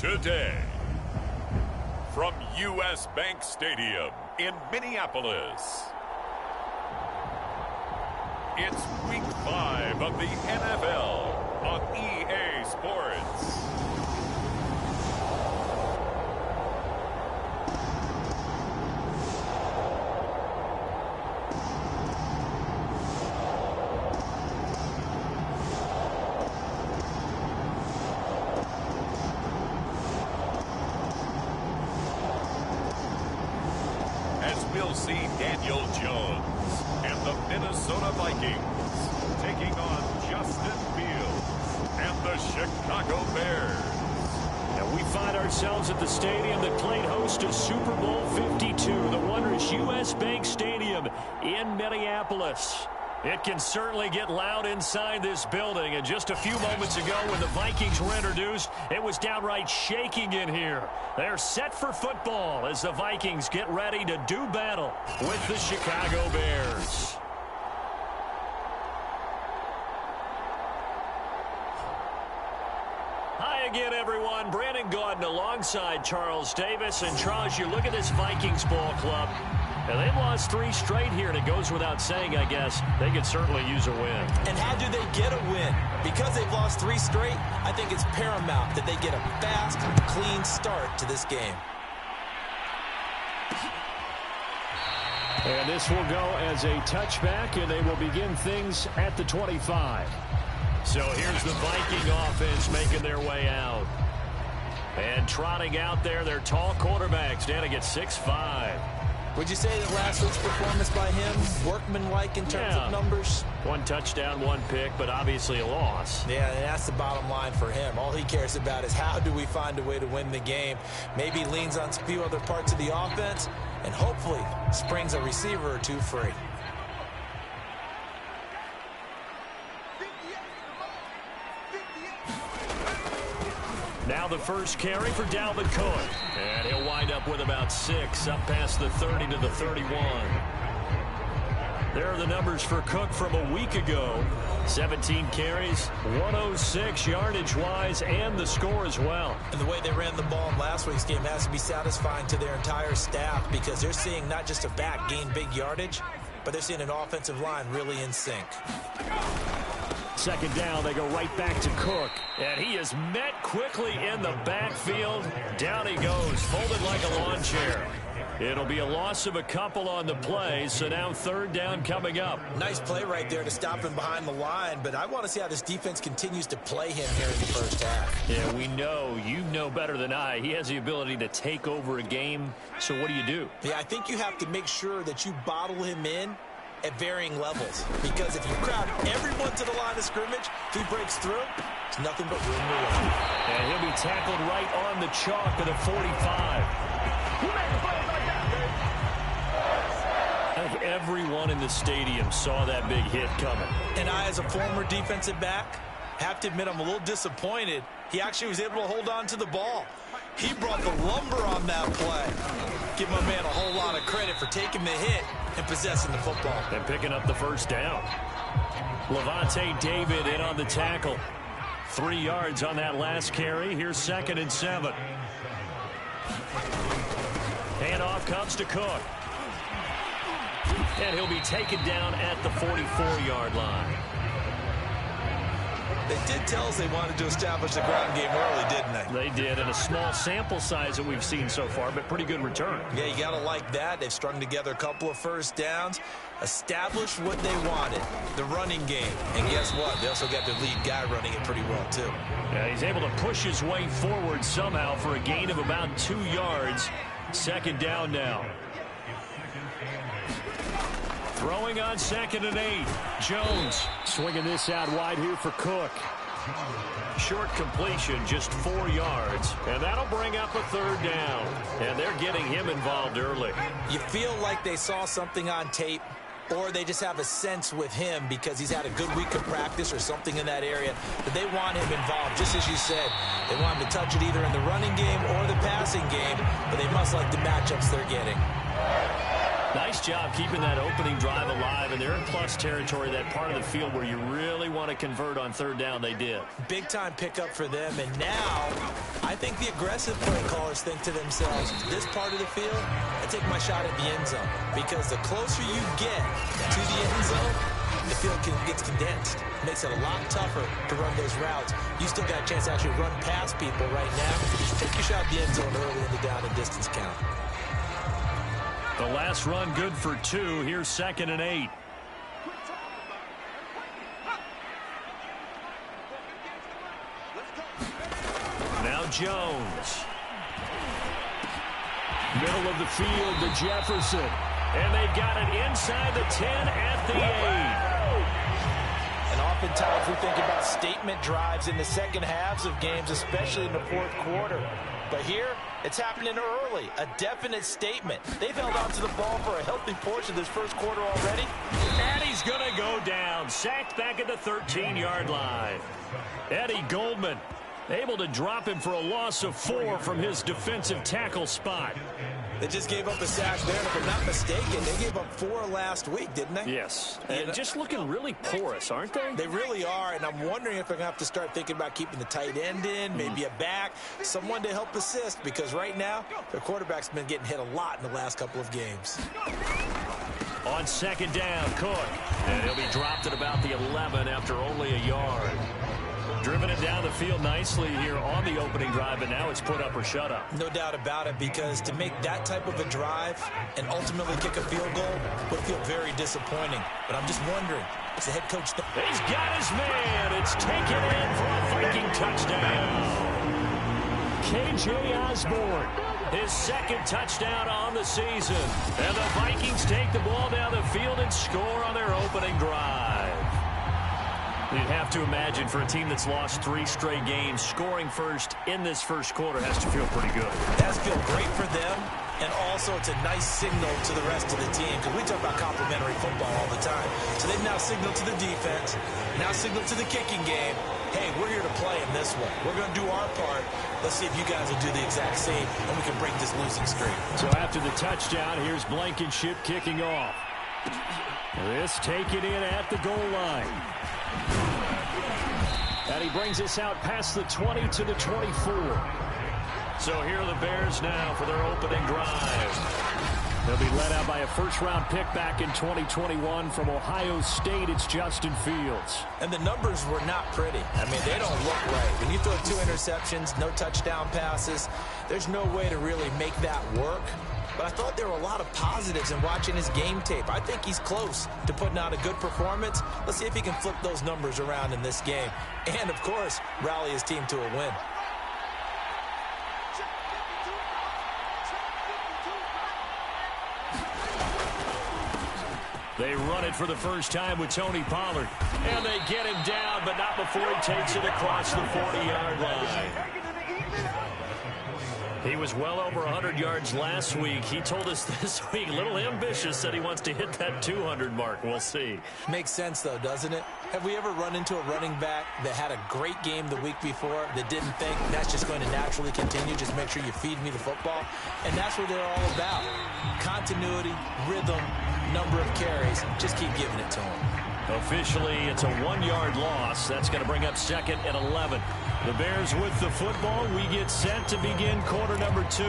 today. From U.S. Bank Stadium in Minneapolis, it's Week 5 of the NFL on EA Sports. We'll see Daniel Jones and the Minnesota Vikings taking on Justin Fields and the Chicago Bears. And we find ourselves at the stadium that played host to Super Bowl 52, the wondrous U.S. Bank Stadium in Minneapolis. It can certainly get loud inside this building, and just a few moments ago when the Vikings were introduced, it was downright shaking in here. They're set for football as the Vikings get ready to do battle with the Chicago Bears. Hi again, everyone. Brandon Gaudin alongside Charles Davis. And Charles, you look at this Vikings ball club, and they've lost 3 straight here, and it goes without saying, I guess, they could certainly use a win. And how do they get a win? Because they've lost 3 straight, I think it's paramount that they get a fast, clean start to this game. And this will go as a touchback, and they will begin things at the 25. So here's the Viking offense making their way out. And trotting out there, their tall quarterback standing at 6'5". Would you say that last week's performance by him, workmanlike in terms of numbers? 1 touchdown, 1 pick, but obviously a loss. Yeah, and that's the bottom line for him. All he cares about is how do we find a way to win the game. Maybe leans on a few other parts of the offense, and hopefully springs a receiver or 2 free. Now the first carry for Dalvin Cook. And he'll wind up with about 6, up past the 30 to the 31. There are the numbers for Cook from a week ago. 17 carries, 106 yardage-wise, and the score as well. And the way they ran the ball in last week's game has to be satisfying to their entire staff because they're seeing not just a back gain big yardage, but they're seeing an offensive line really in sync. Second down, they go right back to Cook. And he is met quickly in the backfield. Down he goes, folded like a lawn chair. It'll be a loss of a couple on the play, so now 3rd down coming up. Nice play right there to stop him behind the line, but I want to see how this defense continues to play him here in the first half. Yeah, we know, you know better than I, he has the ability to take over a game, so what do? Yeah, I think you have to make sure that you bottle him in at varying levels, because if you crowd everyone to the line of scrimmage, if he breaks through, it's nothing but room to run. And he'll be tackled right on the chalk of the 45. I think everyone in the stadium saw that big hit coming. And I, as a former defensive back, have to admit I'm a little disappointed. He actually was able to hold on to the ball. He brought the lumber on that play. Give my man a whole lot of credit for taking the hit and possessing the football. And picking up the first down. Levante David in on the tackle. 3 yards on that last carry. Here's 2nd and 7. Handoff comes to Cook. And he'll be taken down at the 44-yard line. They did tell us they wanted to establish the ground game early, didn't they? They did, and a small sample size that we've seen so far, but pretty good return. Yeah, you got to like that. They've strung together a couple of first downs, established what they wanted, the running game. And guess what? They also got their lead guy running it pretty well, too. Yeah, he's able to push his way forward somehow for a gain of about 2 yards. 2nd down now. Throwing on 2nd and 8. Jones swinging this out wide here for Cook. Short completion, just 4 yards. And that'll bring up a 3rd down. And they're getting him involved early. You feel like they saw something on tape, or they just have a sense with him because he's had a good week of practice or something in that area that they want him involved. Just as you said, they want him to touch it either in the running game or the passing game, but they must like the matchups they're getting. Nice job keeping that opening drive alive, and they're in plus territory, that part of the field where you really want to convert on third down. They did. Big-time pickup for them, and now I think the aggressive play callers think to themselves, this part of the field, I take my shot at the end zone, because the closer you get to the end zone, the field gets condensed. Makes it a lot tougher to run those routes. You still got a chance to actually run past people right now. Take your shot at the end zone early in the down and distance count. The last run good for 2. Here's 2nd and 8. Now Jones. Middle of the field to Jefferson. And they've got it inside the 10 at the 8. And oftentimes we think about statement drives in the second halves of games, especially in the fourth quarter. But here, it's happening early. A definite statement. They've held on to the ball for a healthy portion of this first quarter already. And he's going to go down. Sacked back at the 13-yard line. Eddie Goldman able to drop him for a loss of 4 from his defensive tackle spot. They just gave up a sack there, and if I'm not mistaken, they gave up 4 last week, didn't they? Yes. And just looking really porous, aren't they? They really are, and I'm wondering if they're going to have to start thinking about keeping the tight end in, maybe a back, someone to help assist, because right now, their quarterback's been getting hit a lot in the last couple of games. On 2nd down, Cook. And he'll be dropped at about the 11 after only a yard. Driven it down the field nicely here on the opening drive, and now it's put up or shut up. No doubt about it, because to make that type of a drive and ultimately kick a field goal would feel very disappointing. But I'm just wondering, it's the head coach. He's got his man. It's taken in for a Viking touchdown. KJ Osborne, his 2nd touchdown on the season. And the Vikings take the ball down the field and score on their opening drive. You'd have to imagine for a team that's lost 3 straight games, scoring first in this first quarter has to feel pretty good. It has to feel great for them, and also it's a nice signal to the rest of the team, because we talk about complementary football all the time. So they've now signaled to the defense, now signaled to the kicking game, hey, we're here to play in this one. We're going to do our part. Let's see if you guys will do the exact same, and we can break this losing streak. So after the touchdown, here's Blankenship kicking off. This taken in at the goal line. And he brings us out past the 20 to the 24. So here are the Bears now for their opening drive. They'll be led out by a first-round pick back in 2021 from Ohio State. It's Justin Fields. And the numbers were not pretty. I mean, they don't look right. When you throw 2 interceptions, no touchdown passes, there's no way to really make that work. But I thought there were a lot of positives in watching his game tape. I think he's close to putting out a good performance. Let's see if he can flip those numbers around in this game. And, of course, rally his team to a win. They run it for the first time with Tony Pollard. And they get him down, but not before he takes it across the 40-yard line. He was well over 100 yards last week. He told us this week, a little ambitious, that he wants to hit that 200 mark. We'll see. Makes sense, though, doesn't it? Have we ever run into a running back that had a great game the week before that didn't think that's just going to naturally continue? Just make sure you feed me the football. And that's what they're all about. Continuity, rhythm, number of carries. Just keep giving it to him. Officially, it's a 1-yard loss. That's going to bring up 2nd and 11. The Bears with the football. We get set to begin quarter number 2.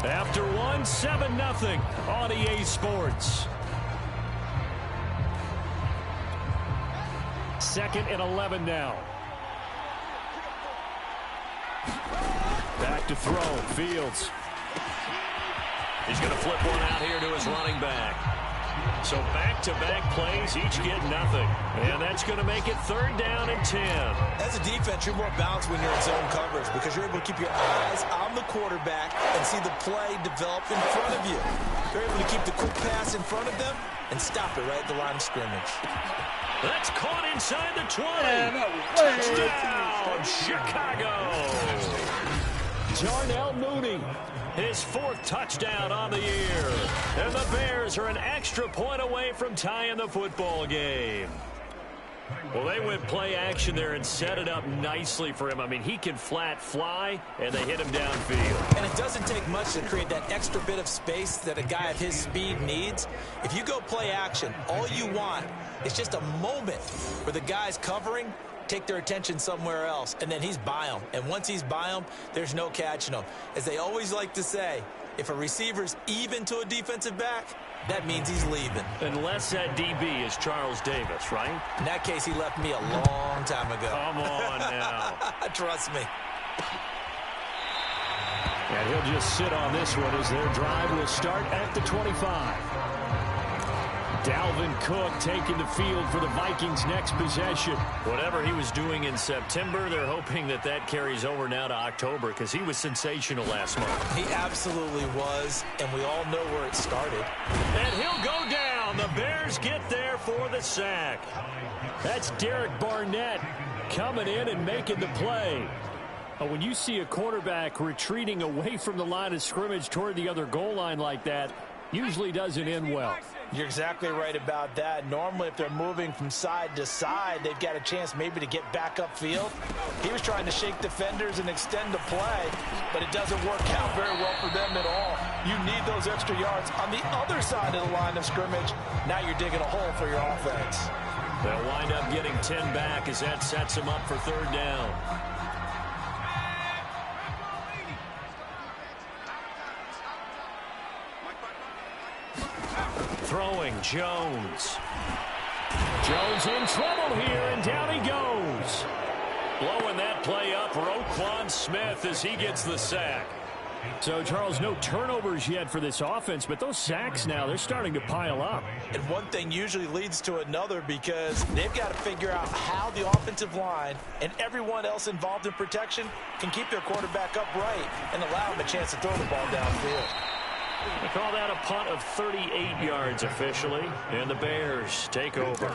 After 1, 7-0 on EA Sports. 2nd and 11 now. Back to throw. Fields. He's going to flip one out here to his running back. So back-to-back plays, each get nothing. And that's going to make it 3rd down and 10. As a defense, you're more balanced when you're in zone coverage because you're able to keep your eyes on the quarterback and see the play develop in front of you. You're able to keep the quick pass in front of them and stop it right at the line of scrimmage. That's caught inside the 20. Touchdown, Chicago. Darnell Mooney, his 4th touchdown on the year. And the Bears are an extra point away from tying the football game. Well, they went play action there and set it up nicely for him. I mean, he can flat fly, and they hit him downfield. And it doesn't take much to create that extra bit of space that a guy of his speed needs. If you go play action, all you want is just a moment where the guy's covering, take their attention somewhere else, and then he's by him. And once he's by him, there's no catching him. As they always like to say, if a receiver's even to a defensive back, that means he's leaving. Unless that DB is Charles Davis, right? In that case, he left me a long time ago. Come on now. Trust me. And he'll just sit on this one as their drive will start at the 25. Dalvin Cook taking the field for the Vikings' next possession. Whatever he was doing in September, they're hoping that that carries over now to October because he was sensational last month. He absolutely was, and we all know where it started. And he'll go down. The Bears get there for the sack. That's Derek Barnett coming in and making the play. When you see a quarterback retreating away from the line of scrimmage toward the other goal line like that, usually doesn't end well. You're exactly right about that. Normally, if they're moving from side to side, they've got a chance maybe to get back upfield. He was trying to shake defenders and extend the play, but it doesn't work out very well for them at all. You need those extra yards on the other side of the line of scrimmage. Now you're digging a hole for your offense. They'll wind up getting 10 back as that sets them up for third down. Throwing, Jones. Jones in trouble here, and down he goes. Blowing that play up, Roquan Smith as he gets the sack. So, Charles, no turnovers yet for this offense, but those sacks now, they're starting to pile up. And one thing usually leads to another because they've got to figure out how the offensive line and everyone else involved in protection can keep their quarterback upright and allow him a chance to throw the ball downfield. They call that a punt of 38 yards officially, and the Bears take over.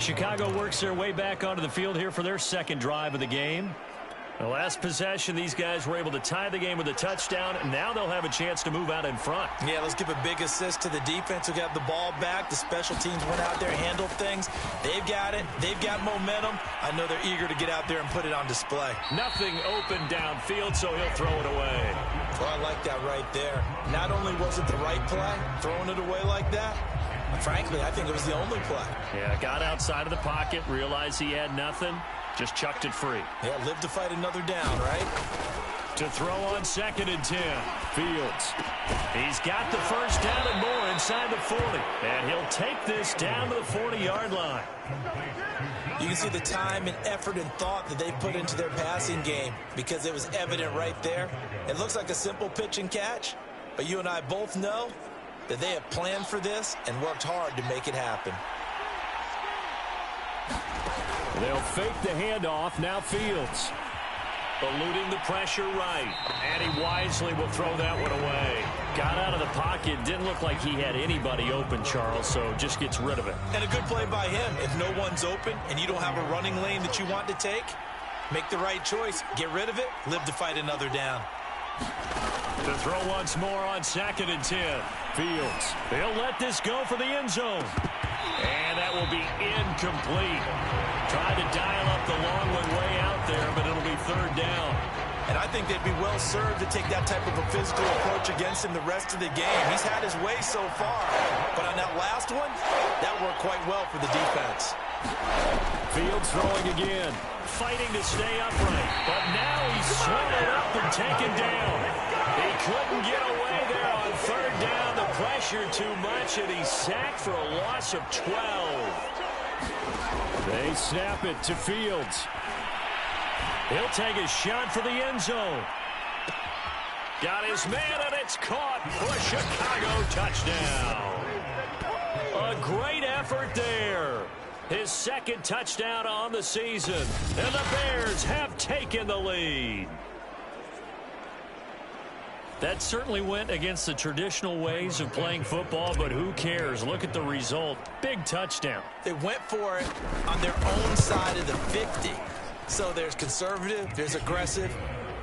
Chicago works their way back onto the field here for their second drive of the game. The last possession, these guys were able to tie the game with a touchdown, and now they'll have a chance to move out in front. Yeah, let's give a big assist to the defense who got the ball back. The special teams went out there, handled things. They've got it. They've got momentum. I know they're eager to get out there and put it on display. Nothing open downfield, so he'll throw it away. Well, I like that right there. Not only was it the right play, throwing it away like that, frankly, I think it was the only play. Yeah, got outside of the pocket, realized he had nothing, just chucked it free. Yeah, live to fight another down, right? To throw on 2nd and 10. Fields. He's got the first down and more inside the 40. And he'll take this down to the 40-yard line. You can see the time and effort and thought that they put into their passing game because it was evident right there. It looks like a simple pitch and catch, but you and I both know that they have planned for this and worked hard to make it happen. They'll fake the handoff. Now Fields. Eluding the pressure right. And he wisely will throw that one away. Got out of the pocket. Didn't look like he had anybody open, Charles, so just gets rid of it. And a good play by him. If no one's open and you don't have a running lane that you want to take, make the right choice. Get rid of it. Live to fight another down. To throw once more on 2nd and 10. Fields. They'll let this go for the end zone. And that will be incomplete. Tried to dial up the long one way out there, but it'll be third down. And I think they'd be well served to take that type of a physical approach against him the rest of the game. He's had his way so far, but on that last one, that worked quite well for the defense. Fields throwing again, fighting to stay upright, but now he's swallowed up and taken down. He couldn't get away there on third down. The pressure too much, and he's sacked for a loss of 12. They snap it to Fields. He'll take a shot for the end zone. Got his man, and it's caught for a Chicago touchdown. A great effort there. His second touchdown on the season. And the Bears have taken the lead. That certainly went against the traditional ways of playing football, but who cares? Look at the result. Big touchdown. They went for it on their own side of the 50. So there's conservative, there's aggressive,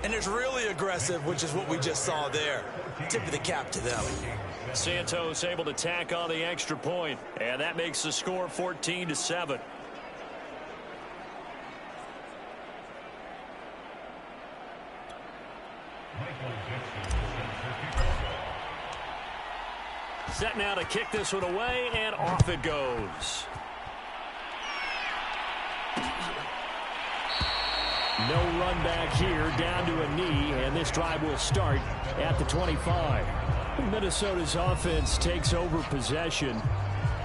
and there's really aggressive, which is what we just saw there. Tip of the cap to them. Santos able to tack on the extra point, and that makes the score 14-7. Set now to kick this one away, and off it goes. No run back here, down to a knee, and this drive will start at the 25. Minnesota's offense takes over possession.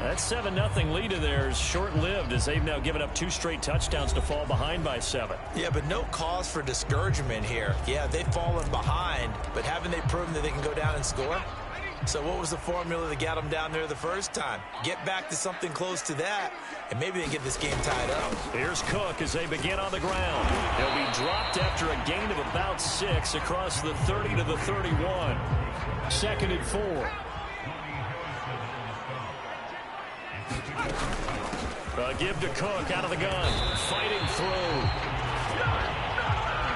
That 7-0 lead of theirs short-lived as they've now given up 2 straight touchdowns to fall behind by 7. Yeah, but no cause for discouragement here. Yeah, they've fallen behind, but haven't they proven that they can go down and score? So what was the formula that got them down there the first time? Get back to something close to that, and maybe they get this game tied up. Here's Cook as they begin on the ground. He'll be dropped after a gain of about 6 across the 30 to the 31. 2nd and 4. A give to Cook out of the gun. Fighting through.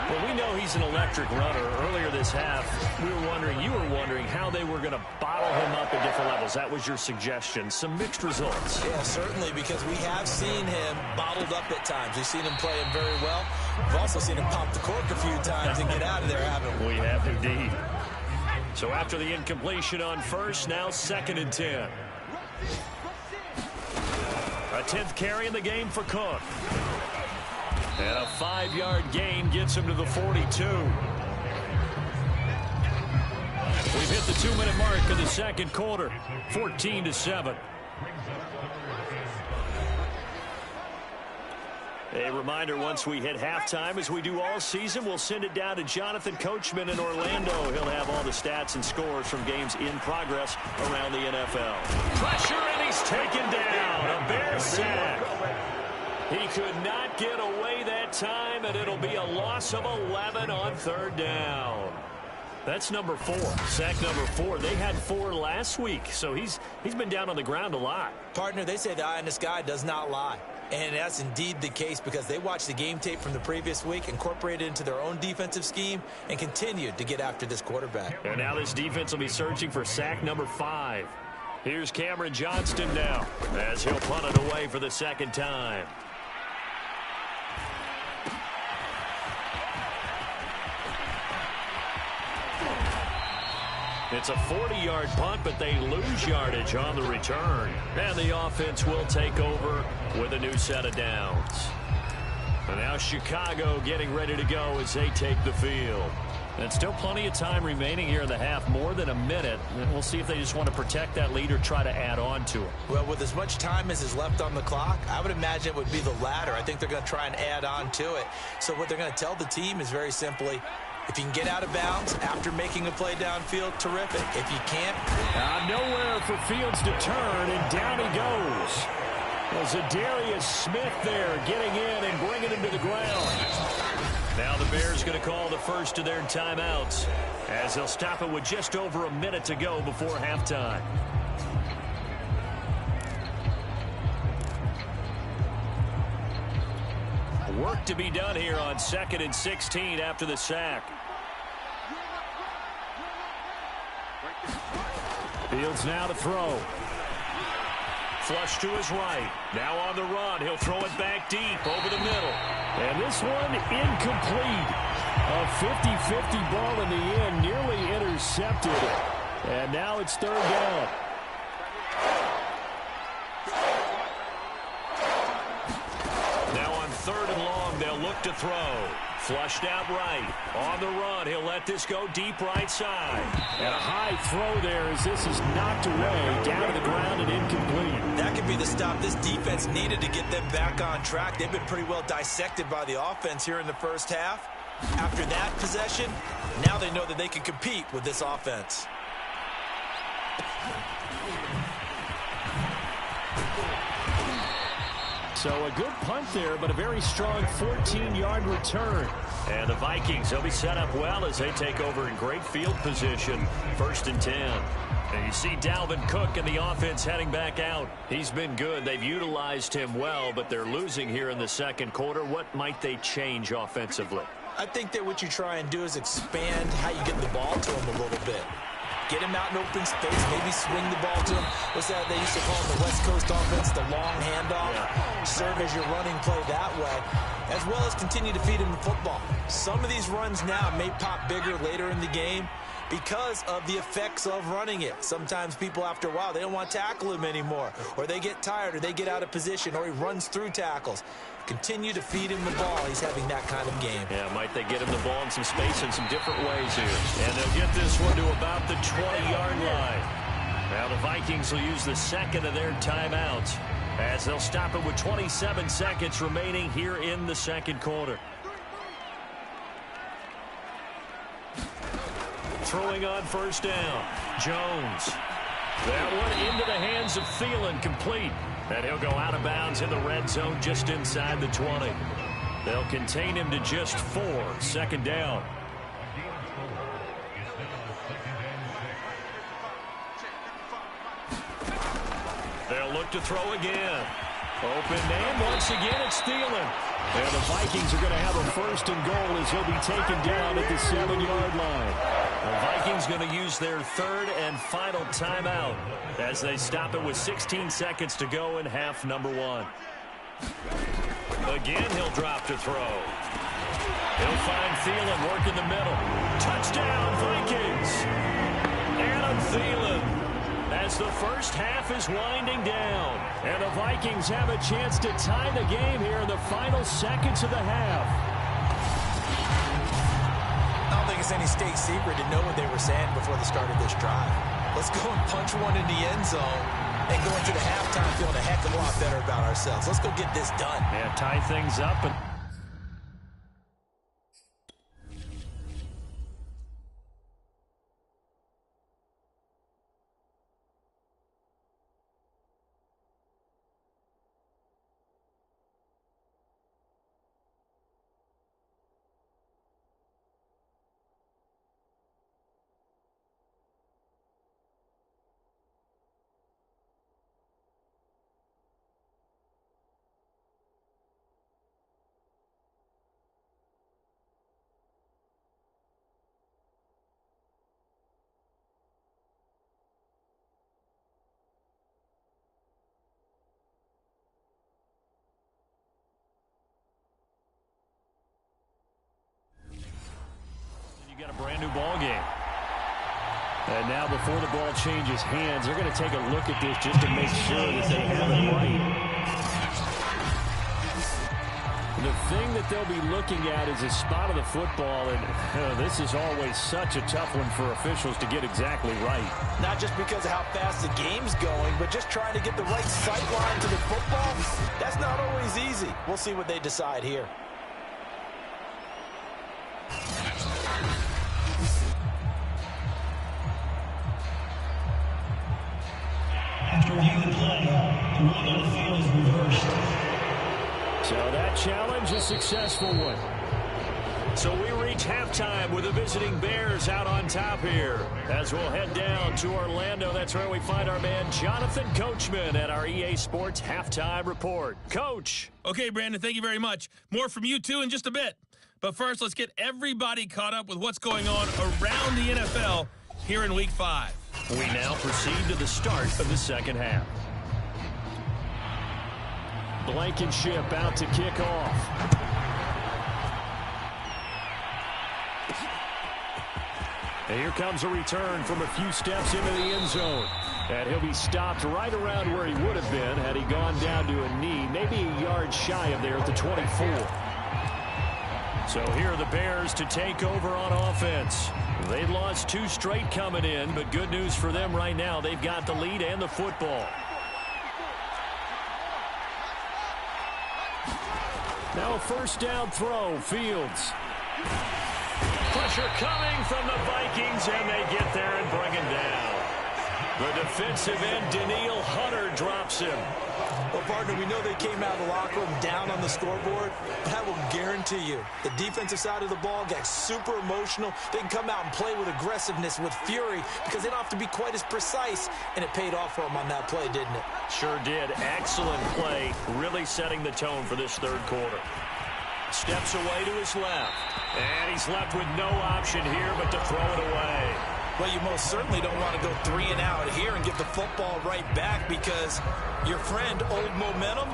Well, we know he's an electric runner. Earlier this half, you were wondering how they were going to bottle him up at different levels. That was your suggestion. Some mixed results. Yeah, certainly, because we have seen him bottled up at times. We've seen him play him very well. We've also seen him pop the cork a few times and get out of there, haven't we? We have indeed. So after the incompletion on first, now 2nd and 10. A 10th carry in the game for Cook. And a 5-yard gain gets him to the 42. We've hit the 2-minute mark of the 2nd quarter. 14-7. A reminder, once we hit halftime, as we do all season, we'll send it down to Jonathan Coachman in Orlando. He'll have all the stats and scores from games in progress around the NFL. Pressure, and he's taken down. A Bear sack. He could not get away that time, and it'll be a loss of 11 on 3rd down. That's number 4. Sack number 4. They had 4 last week, so he's been down on the ground a lot. Partner, they say the eye in the sky does not lie. And that's indeed the case because they watched the game tape from the previous week, incorporated it into their own defensive scheme, and continued to get after this quarterback. And now this defense will be searching for sack number 5. Here's Cameron Johnston now as he'll punt it away for the 2nd time. It's a 40-yard punt, but they lose yardage on the return. And the offense will take over with a new set of downs. And now Chicago getting ready to go as they take the field. And still plenty of time remaining here in the half, more than a minute. And we'll see if they just want to protect that lead or try to add on to it. Well, with as much time as is left on the clock, I would imagine it would be the latter. I think they're going to try and add on to it. So what they're going to tell the team is very simply, if you can get out of bounds after making a play downfield, terrific. If you can't, nowhere for Fields to turn, and down he goes. Well, Zadarius Smith there getting in and bringing him to the ground. Now the Bears going to call the first of their timeouts as they'll stop it with just over a minute to go before halftime. Work to be done here on 2nd and 16 after the sack. Fields now to throw. Flush to his right. Now on the run. He'll throw it back deep over the middle. And this one incomplete. A 50-50 ball in the end, nearly intercepted. And now it's 3rd down. Now on 3rd and long, they'll look to throw. Flushed out right. On the run, he'll let this go deep right side. And a high throw there as this is knocked away, down to the ground and incomplete. that could be the stop this defense needed to get them back on track. They've been pretty well dissected by the offense here in the first half. After that possession, now they know that they can compete with this offense. So a good punt there, but a very strong 14-yard return. And the Vikings, they'll be set up well as they take over in great field position. 1st and 10. And you see Dalvin Cook and the offense heading back out. He's been good. They've utilized him well, but they're losing here in the second quarter. What might they change offensively? I think that what you try and do is expand how you get the ball to him a little bit. Get him out in open space, maybe swing the ball to him. What's that they used to call the West Coast offense, the long handoff? Yeah. Serve as your running play that way, as well as continue to feed him the football. Some of these runs now may pop bigger later in the game because of the effects of running it. Sometimes people, after a while, they don't want to tackle him anymore, or they get tired, or they get out of position, or he runs through tackles. Continue to feed him the ball. He's having that kind of game. Yeah, might they get him the ball in some space in some different ways here. And they'll get this one to about the 20-yard line. Now the Vikings will use the second of their timeouts as they'll stop it with 27 seconds remaining here in the second quarter. Throwing on first down, Jones. That one into the hands of Thielen, complete. And he'll go out of bounds in the red zone just inside the 20. They'll contain him to just 4, second down. They'll look to throw again. Open man, once again it's Thielen. And the Vikings are going to have a first and goal as he'll be taken down at the 7-yard line. The Vikings going to use their third and final timeout as they stop it with 16 seconds to go in half number 1. Again, he'll drop to throw. He'll find Thielen working the middle. Touchdown, Vikings! Adam Thielen. As the first half is winding down. And the Vikings have a chance to tie the game here in the final seconds of the half. I don't think it's any state secret to know what they were saying before the start of this drive. Let's go and punch one in the end zone and go into the halftime feeling a heck of a lot better about ourselves. Let's go get this done. Yeah, tie things up. And you got a brand new ball game. And now before the ball changes hands, they're going to take a look at this just to make sure that they have it right. The thing that they'll be looking at is the spot of the football, and this is always such a tough one for officials to get exactly right. Not just because of how fast the game's going, but just trying to get the right sight line to the football. That's not always easy. We'll see what they decide here. After reviewing the play, the ruling on the field is reversed. So that challenge, a successful one. So we reach halftime with the visiting Bears out on top here. As we'll head down to Orlando, that's where we find our man Jonathan Coachman at our EA Sports Halftime Report. Coach. Okay, Brandon, thank you very much. More from you, too, in just a bit. But first, let's get everybody caught up with what's going on around the NFL here in Week 5. We now proceed to the start of the second half. Blankenship out to kick off. And here comes a return from a few steps into the end zone. And he'll be stopped right around where he would have been had he gone down to a knee, maybe a yard shy of there at the 24. So here are the Bears to take over on offense. They'd lost 2 straight coming in, but good news for them right now. They've got the lead and the football. Now a first down throw, Fields. Pressure coming from the Vikings, and they get there and bring him down. The defensive end, Danielle Hunter, drops him. Well, partner, we know they came out of the locker room down on the scoreboard, but I will guarantee you the defensive side of the ball got super emotional. They can come out and play with aggressiveness, with fury, because they don't have to be quite as precise, and it paid off for them on that play, didn't it? Sure did. Excellent play, really setting the tone for this third quarter. Steps away to his left, and he's left with no option here but to throw it away. Well, you most certainly don't want to go 3 and out here and get the football right back, because your friend, Old Momentum,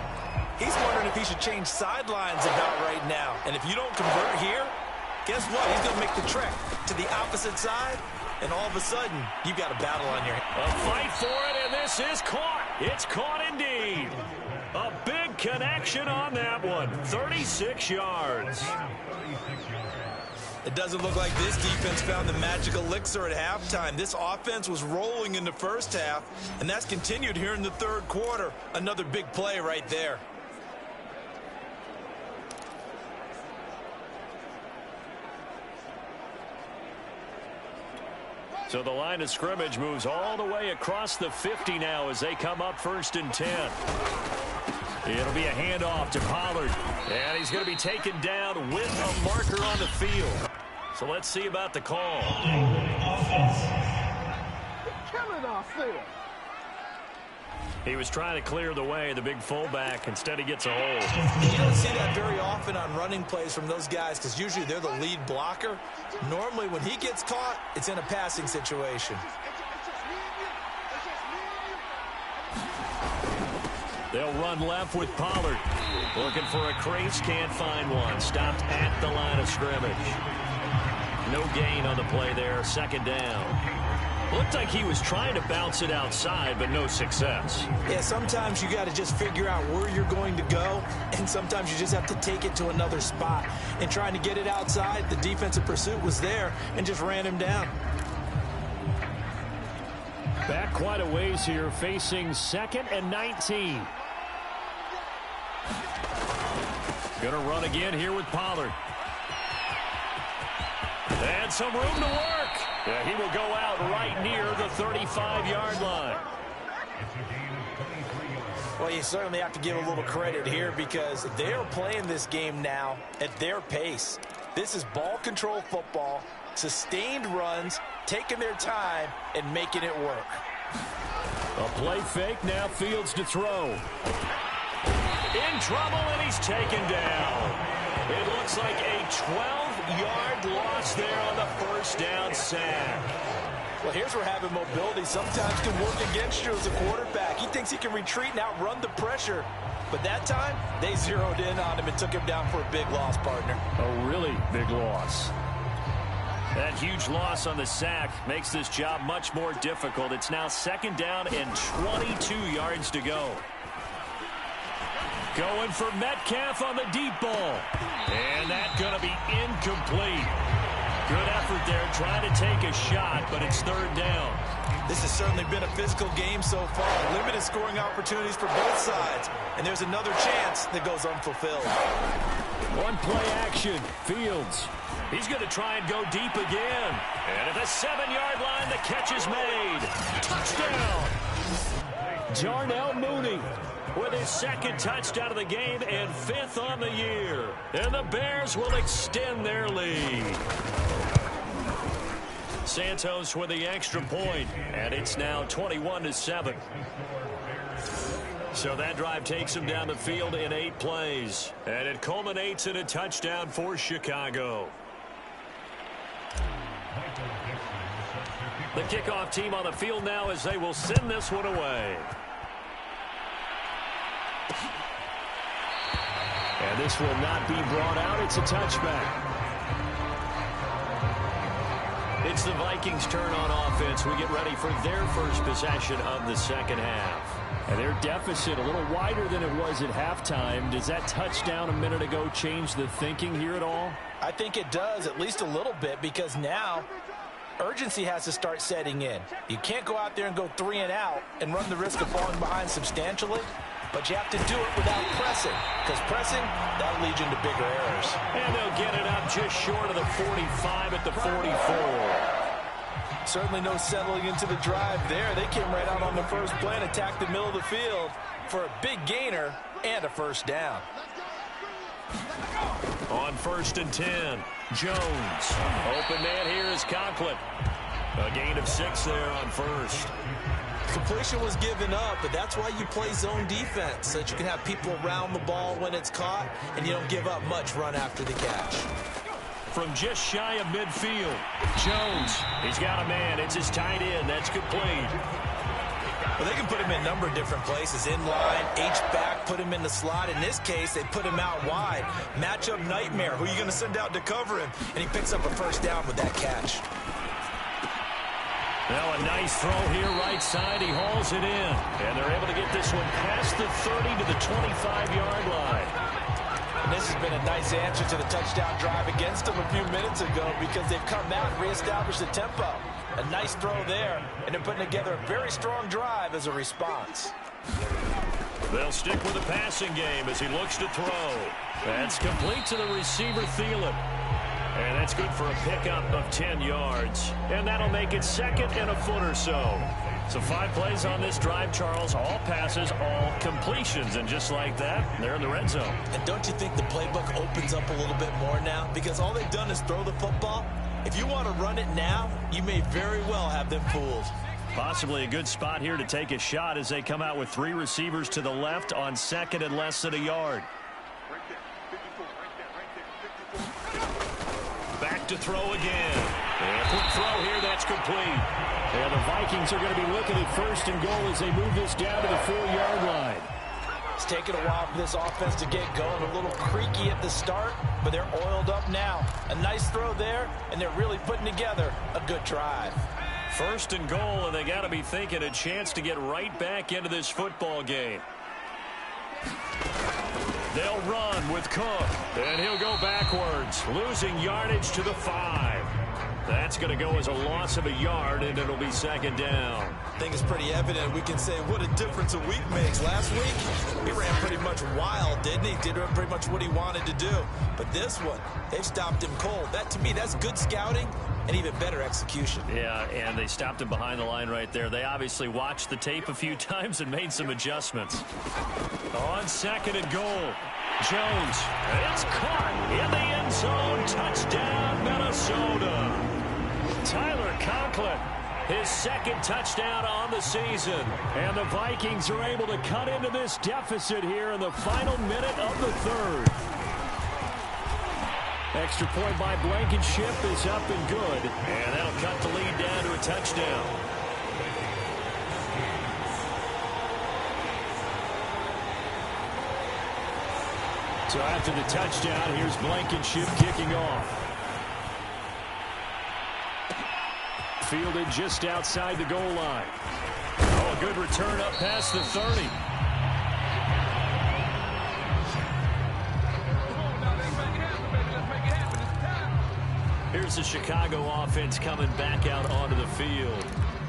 he's wondering if he should change sidelines about right now. And if you don't convert here, guess what? He's going to make the trek to the opposite side, and all of a sudden, you've got a battle on your hands. A fight for it, and this is caught. It's caught indeed. A big connection on that one. 36 yards. It doesn't look like this defense found the magic elixir at halftime. This offense was rolling in the first half, and that's continued here in the third quarter. Another big play right there. So the line of scrimmage moves all the way across the 50 now as they come up 1st and 10. It'll be a handoff to Pollard. And he's going to be taken down with a marker on the field. So let's see about the call. He was trying to clear the way, the big fullback. Instead, he gets a hold. You don't see that very often on running plays from those guys, because usually they're the lead blocker. Normally, when he gets caught, it's in a passing situation. They'll run left with Pollard. Looking for a crease, can't find one. Stopped at the line of scrimmage. No gain on the play there, 2nd down. Looked like he was trying to bounce it outside, but no success. Yeah, sometimes you got to just figure out where you're going to go, and sometimes you just have to take it to another spot. And trying to get it outside, the defensive pursuit was there and just ran him down. Back quite a ways here, facing 2nd and 19. Gonna run again here with Pollard. And some room to work. Yeah, he will go out right near the 35-yard line. Well, you certainly have to give a little credit here, because they're playing this game now at their pace. This is ball control football, sustained runs, taking their time, and making it work. A play fake, now Fields to throw. In trouble, and he's taken down. It looks like a 12-yard loss there on the 1st down sack. Well, here's where having mobility sometimes can work against you as a quarterback. He thinks he can retreat and outrun the pressure. But that time, they zeroed in on him and took him down for a big loss, partner. A really big loss. That huge loss on the sack makes this job much more difficult. It's now 2nd down and 22 yards to go. Going for Metcalf on the deep ball. And that's going to be incomplete. Good effort there, trying to take a shot, but it's 3rd down. This has certainly been a physical game so far. Limited scoring opportunities for both sides. And there's another chance that goes unfulfilled. One play action. Fields. He's going to try and go deep again. And at the 7-yard line, the catch is made. Touchdown. Darnell Mooney with his 2nd touchdown of the game and 5th on the year. And the Bears will extend their lead. Santos with the extra point, and it's now 21-7. So that drive takes him down the field in 8 plays, and it culminates in a touchdown for Chicago. The kickoff team on the field now as they will send this one away. And this will not be brought out. It's a touchback. It's the Vikings' turn on offense. We get ready for their first possession of the 2nd half. And their deficit a little wider than it was at halftime. Does that touchdown a minute ago change the thinking here at all? I think it does, at least a little bit, because now urgency has to start setting in. You can't go out there and go 3 and out and run the risk of falling behind substantially. But you have to do it without pressing, because pressing, that'll lead you into bigger errors. And they'll get it up just short of the 45 at the 44. Certainly no settling into the drive there. They came right out on the first play and attacked the middle of the field for a big gainer and a 1st down. On 1st and 10, Jones. Open man here is Conklin. A gain of 6 there on 1st. Completion was given up, but that's why you play zone defense, so that you can have people around the ball when it's caught, and you don't give up much run after the catch. from just shy of midfield. Jones, he's got a man. It's his tight end. That's complete. Well, they can put him in a number of different places. In line, H-back, put him in the slot. In this case, they put him out wide. Matchup nightmare. Who are you going to send out to cover him? And he picks up a first down with that catch. Now a nice throw here right side. He hauls it in. And they're able to get this one past the 30 to the 25-yard line. And this has been a nice answer to the touchdown drive against them a few minutes ago because they've come out and reestablished the tempo. A nice throw there, and they're putting together a very strong drive as a response. They'll stick with the passing game as he looks to throw. That's complete to the receiver, Thielen. And that's good for a pickup of 10 yards. And that'll make it second and a foot or so. So 5 plays on this drive, Charles. All passes, all completions. And just like that, they're in the red zone. And don't you think the playbook opens up a little bit more now? Because all they've done is throw the football. If you want to run it now, you may very well have them fooled. Possibly a good spot here to take a shot as they come out with 3 receivers to the left on second and less than a yard. Back to throw again. And quick throw here, that's complete. And the Vikings are going to be looking at first and goal as they move this down to the 4-yard line. It's taken a while for this offense to get going. A little creaky at the start, but they're oiled up now. A nice throw there, and they're really putting together a good drive. First and goal, and they got to be thinking a chance to get right back into this football game. They'll run with Cook, and he'll go backwards, losing yardage to the 5. That's going to go as a loss of a yard, and it'll be second down. I think it's pretty evident. We can say what a difference a week makes. Last week, he ran pretty much wild, didn't he? Did pretty much what he wanted to do. But this one, they've stopped him cold. That, to me, that's good scouting and even better execution. Yeah, and they stopped him behind the line right there. They obviously watched the tape a few times and made some adjustments. On second and goal, Jones. It's caught in the end zone. Touchdown, Minnesota. Tyler Conklin, his second touchdown on the season. And the Vikings are able to cut into this deficit here in the final minute of the third. Extra point by Blankenship is up and good. And that'll cut the lead down to a touchdown. So after the touchdown, here's Blankenship kicking off. Fielded just outside the goal line. Oh, a good return up past the 30. Here's the Chicago offense coming back out onto the field.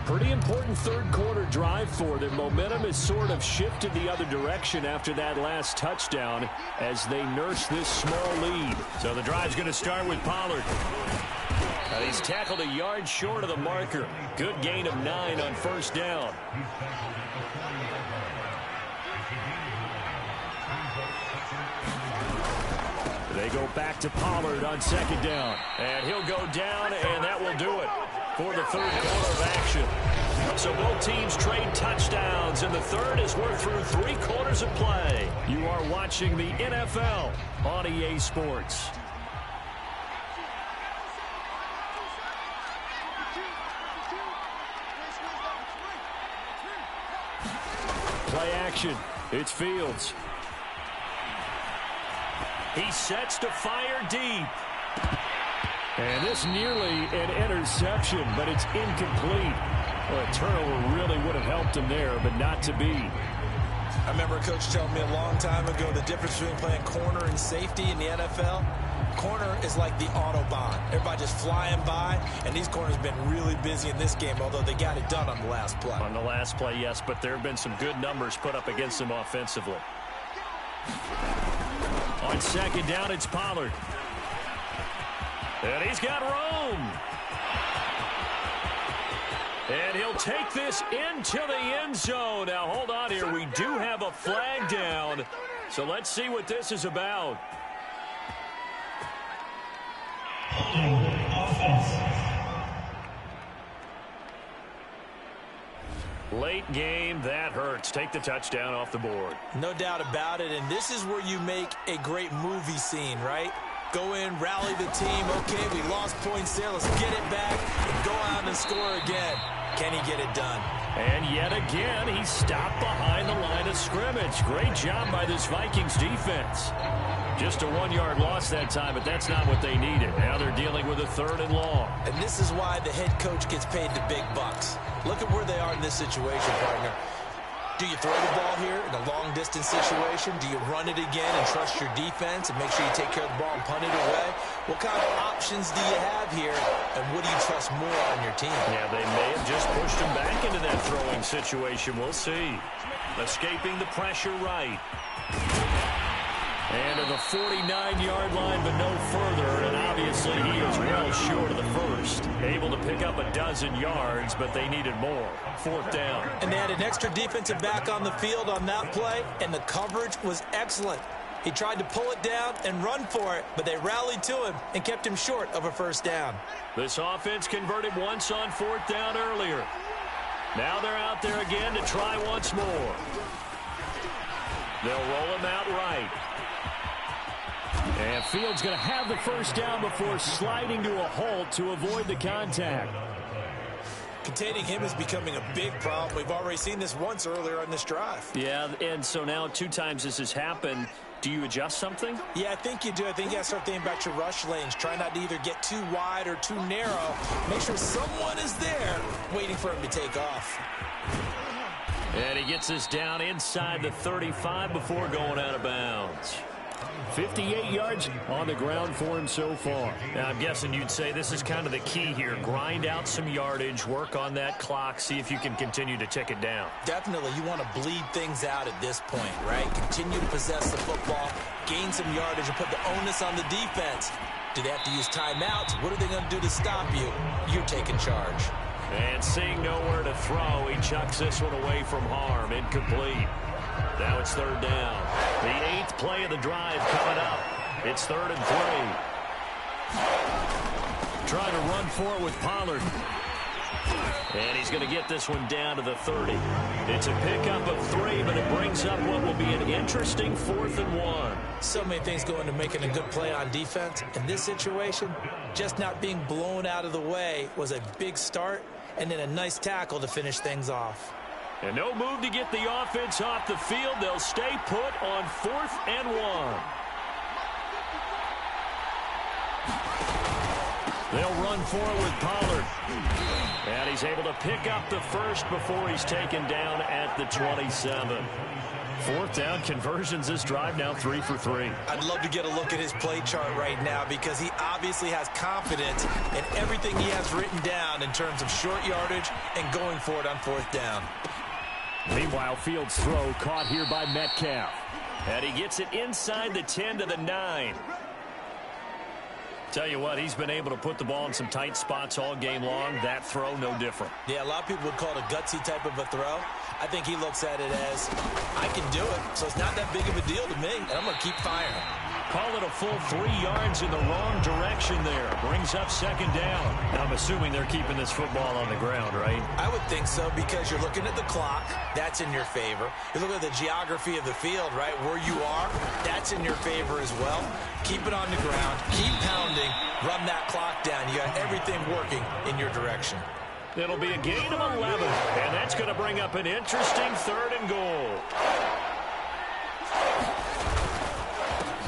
Pretty important third quarter drive for them. Momentum has sort of shifted the other direction after that last touchdown as they nurse this small lead. So the drive's going to start with Pollard. He's tackled a yard short of the marker. Good gain of 9 on first down. They go back to Pollard on second down. And he'll go down, and that will do it for the third quarter of action. So both teams trade touchdowns, and the third as we're through 3 quarters of play. You are watching the NFL on EA Sports. Play action. It's Fields. He sets to fire deep. And this nearly an interception, but it's incomplete. Well, a turnover really would have helped him there, but not to be. I remember a coach telling me a long time ago the difference between playing corner and safety in the NFL. Corner is like the Autobahn. Everybody just flying by, and these corners have been really busy in this game, although they got it done on the last play. On the last play, yes, but there have been some good numbers put up against them offensively. On second down, it's Pollard. And he's got room. And he'll take this into the end zone. Now, hold on here. We do have a flag down. So let's see what this is about. Late game, that hurts. Take the touchdown off the board. No doubt about it, and this is where you make a great movie scene, right? Go in, rally the team. Okay, we lost points there. Let's get it back and go out and score again. Can he get it done? And yet again, he stopped behind the line of scrimmage. Great job by this Vikings defense. Just a 1-yard loss that time, but that's not what they needed. Now they're dealing with a 3rd and long. And this is why the head coach gets paid the big bucks. Look at where they are in this situation, partner. Do you throw the ball here in a long-distance situation? Do you run it again and trust your defense and make sure you take care of the ball and punt it away? What kind of options do you have here, and what do you trust more on your team? Yeah, they may have just pushed him back into that throwing situation. We'll see. Escaping the pressure right. And to the 49-yard line, but no further. And obviously, he is well short of the first. Able to pick up a dozen yards, but they needed more. 4th down. And they had an extra defensive back on the field on that play, and the coverage was excellent. He tried to pull it down and run for it, but they rallied to him and kept him short of a 1st down. This offense converted once on 4th down earlier. Now they're out there again to try once more. They'll roll him out right. And Fields going to have the 1st down before sliding to a halt to avoid the contact. Containing him is becoming a big problem. We've already seen this once earlier on this drive. Yeah, and so now 2 times this has happened. Do you adjust something? Yeah, I think you do. I think you got to start thinking about your rush lanes. Try not to either get too wide or too narrow. Make sure someone is there waiting for him to take off. And he gets us down inside the 35 before going out of bounds. 58 yards on the ground for him so far. Now, I'm guessing you'd say this is kind of the key here. Grind out some yardage, work on that clock, see if you can continue to tick it down. Definitely, you want to bleed things out at this point, right? Continue to possess the football, gain some yardage, and put the onus on the defense. Do they have to use timeouts? What are they going to do to stop you? You're taking charge. And seeing nowhere to throw, he chucks this one away from harm. Incomplete. Now it's 3rd down. The 8th play of the drive coming up. It's 3rd and 3. Trying to run for it with Pollard. And he's going to get this one down to the 30. It's a pickup of 3, but it brings up what will be an interesting 4th and 1. So many things go into making a good play on defense. In this situation, just not being blown out of the way was a big start, and then a nice tackle to finish things off. And no move to get the offense off the field. They'll stay put on 4th and 1. They'll run forward with Pollard. And he's able to pick up the 1st before he's taken down at the 27. 4th down conversions this drive now 3 for 3. I'd love to get a look at his play chart right now because he obviously has confidence in everything he has written down in terms of short yardage and going for it on 4th down. Meanwhile, Fields' throw caught here by Metcalf. And he gets it inside the 10 to the 9. Tell you what, he's been able to put the ball in some tight spots all game long. That throw, no different. Yeah, a lot of people would call it a gutsy type of a throw. I think he looks at it as, I can do it, so it's not that big of a deal to me, and I'm going to keep firing. Call it a full 3 yards in the wrong direction there. Brings up 2nd down. Now, I'm assuming they're keeping this football on the ground, right? I would think so because you're looking at the clock. That's in your favor. You look at the geography of the field, right? Where you are, that's in your favor as well. Keep it on the ground. Keep pounding. Run that clock down. You got everything working in your direction. It'll be a gain of 11, and that's going to bring up an interesting 3rd and goal.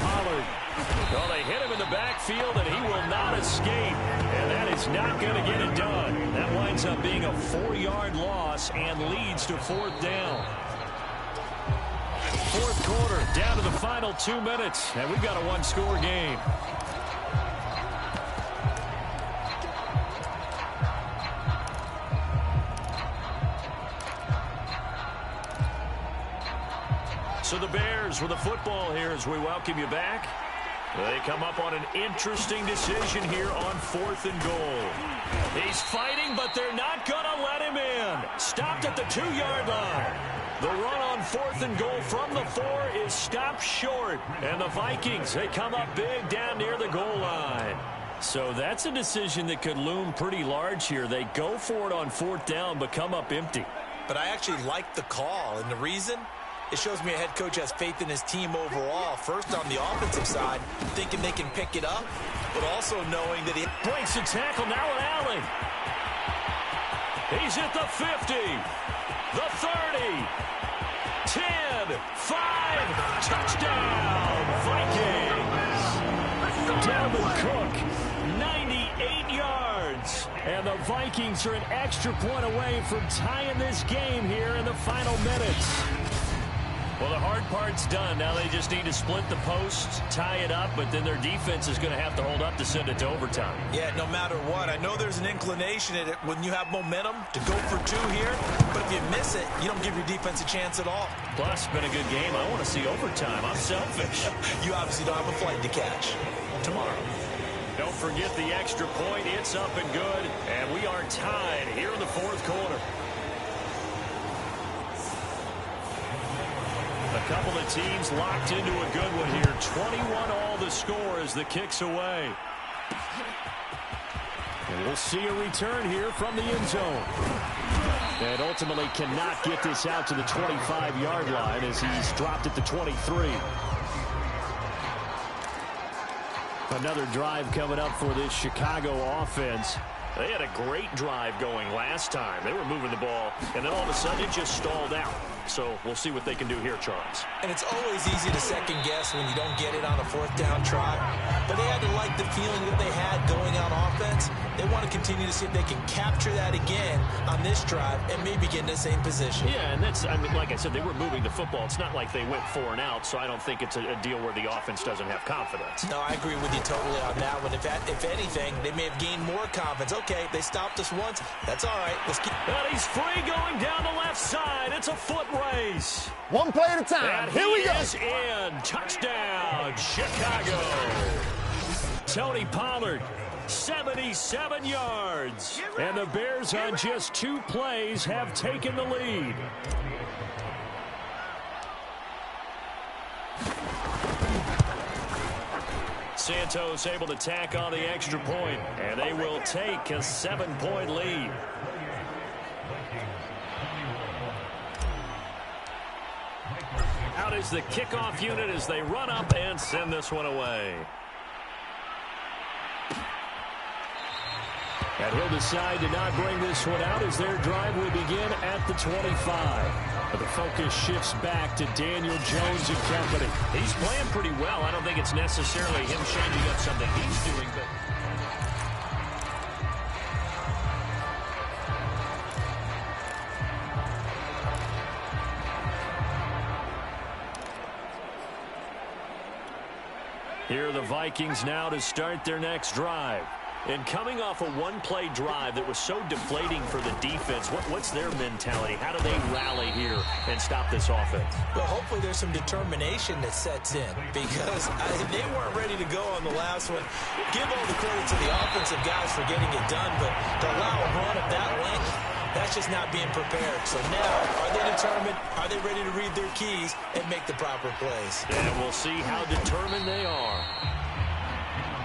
Pollard. Well, they hit him in the backfield, and he will not escape. And that is not going to get it done. That winds up being a 4-yard loss and leads to 4th down. 4th quarter, down to the final 2 minutes, and we've got a 1-score game. So the Bears with the football here as we welcome you back. They come up on an interesting decision here on 4th and goal. He's fighting, but they're not going to let him in. Stopped at the 2-yard line. The run on 4th and goal from the 4 is stopped short. And the Vikings, they come up big down near the goal line. So that's a decision that could loom pretty large here. They go for it on 4th down, but come up empty. But I actually like the call, and the reason? It shows me a head coach has faith in his team overall. First on the offensive side, thinking they can pick it up, but also knowing that he breaks the tackle now at Allen. He's at the 50, the 30, 10, 5, touchdown, Vikings. Dalvin Cook, 98 yards. And the Vikings are an extra point away from tying this game here in the final minutes. Well, the hard part's done. Now they just need to split the posts, tie it up, but then their defense is going to have to hold up to send it to overtime. Yeah, no matter what. I know there's an inclination in it when you have momentum to go for two here, but if you miss it, you don't give your defense a chance at all. Plus, it's been a good game. I want to see overtime. I'm selfish. You obviously don't have a flight to catch. Tomorrow. Don't forget the extra point. It's up and good, and we are tied here in the fourth quarter. A couple of teams locked into a good one here. 21-all the score as the kick's away. And we'll see a return here from the end zone. And ultimately cannot get this out to the 25-yard line as he's dropped at the 23. Another drive coming up for this Chicago offense. They had a great drive going last time. They were moving the ball, and then all of a sudden it just stalled out. So we'll see what they can do here, Charles. And it's always easy to second guess when you don't get it on a fourth down try. But they had to like the feeling that they had going on offense. They want to continue to see if they can capture that again on this drive and maybe get in the same position. Yeah, and that's, I mean, like I said, they were moving the football. It's not like they went 4 and out, so I don't think it's a deal where the offense doesn't have confidence. No, I agree with you totally on that one. If anything, they may have gained more confidence. Okay, they stopped us once. That's all right. Let's keep. And he's free going down the left side. It's a foot race. One play at a time. And here we go. He is in. Touchdown, Chicago. Tony Pollard, 77 yards. And the Bears on just 2 plays have taken the lead. Santos able to tack on the extra point, and they will take a 7-point lead. Out is the kickoff unit as they run up and send this one away. And he'll decide to not bring this one out as their drive will begin at the 25. But the focus shifts back to Daniel Jones and company. He's playing pretty well. I don't think it's necessarily him changing up something he's doing, but here are the Vikings now to start their next drive. And coming off a one-play drive that was so deflating for the defense, what's their mentality? How do they rally here and stop this offense? Well, hopefully there's some determination that sets in because they weren't ready to go on the last one. Give all the credit to the offensive guys for getting it done, but to allow a run of that length, that's just not being prepared. So now, are they determined? Are they ready to read their keys and make the proper plays? And we'll see how determined they are.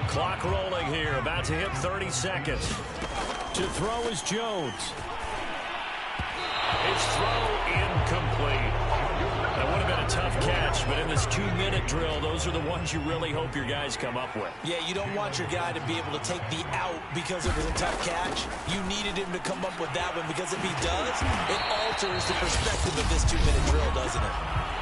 Clock rolling here, about to hit 30 seconds. To throw is Jones. His throw incomplete. That would have been a tough catch, but in this 2-minute drill, those are the ones you really hope your guys come up with. Yeah, you don't want your guy to be able to take the out because it was a tough catch. You needed him to come up with that one because if he does, it alters the perspective of this 2-minute drill, doesn't it?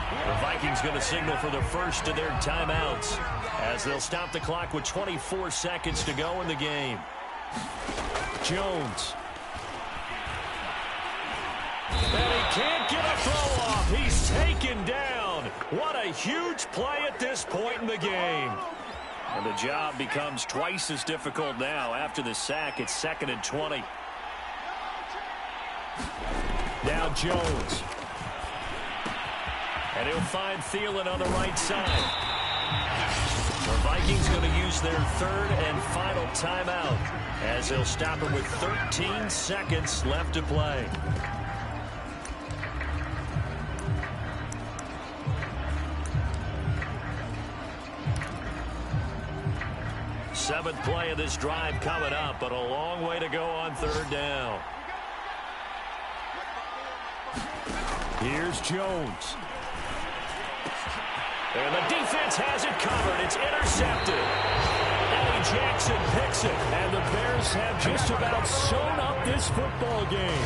The Vikings going to signal for the first of their timeouts as they'll stop the clock with 24 seconds to go in the game. Jones. And he can't get a throw off. He's taken down. What a huge play at this point in the game. And the job becomes twice as difficult now. After the sack, it's 2nd and 20. Now Jones. And he'll find Thielen on the right side. The Vikings going to use their 3rd and final timeout as they'll stop him with 13 seconds left to play. Seventh play of this drive coming up, but a long way to go on 3rd down. Here's Jones. And the defense has it covered. It's intercepted. Eddie Jackson picks it. And the Bears have just about sewn up this football game.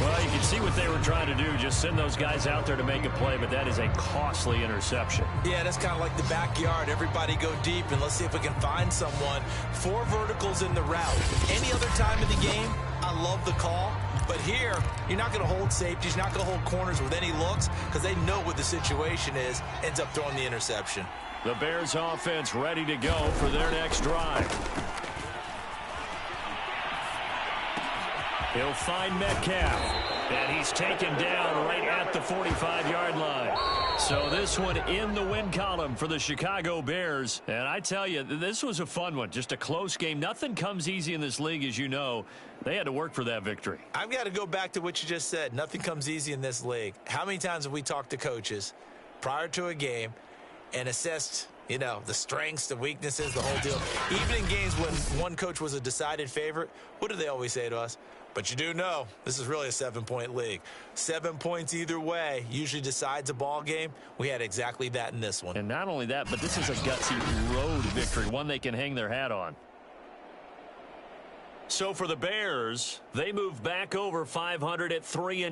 Well, you can see what they were trying to do. Just send those guys out there to make a play, but that is a costly interception. Yeah, that's kind of like the backyard. Everybody go deep, and let's see if we can find someone. 4 verticals in the route. Any other time of the game, I love the call. But here, you're not going to hold safeties. You're not going to hold corners with any looks because they know what the situation is. Ends up throwing the interception. The Bears offense ready to go for their next drive. He'll find Metcalf, and he's taken down right at the 45-yard line. So this one in the win column for the Chicago Bears. And I tell you, this was a fun one. Just a close game. Nothing comes easy in this league, as you know. They had to work for that victory. I've got to go back to what you just said. Nothing comes easy in this league. How many times have we talked to coaches prior to a game and assessed, you know, the strengths, the weaknesses, the whole deal? Even in games when one coach was a decided favorite, what do they always say to us? But you do know this is really a 7-point league. 7 points either way usually decides a ball game. We had exactly that in this one. And not only that, but this is a gutsy road victory, one they can hang their hat on. So for the Bears, they move back over 500 at 3-2.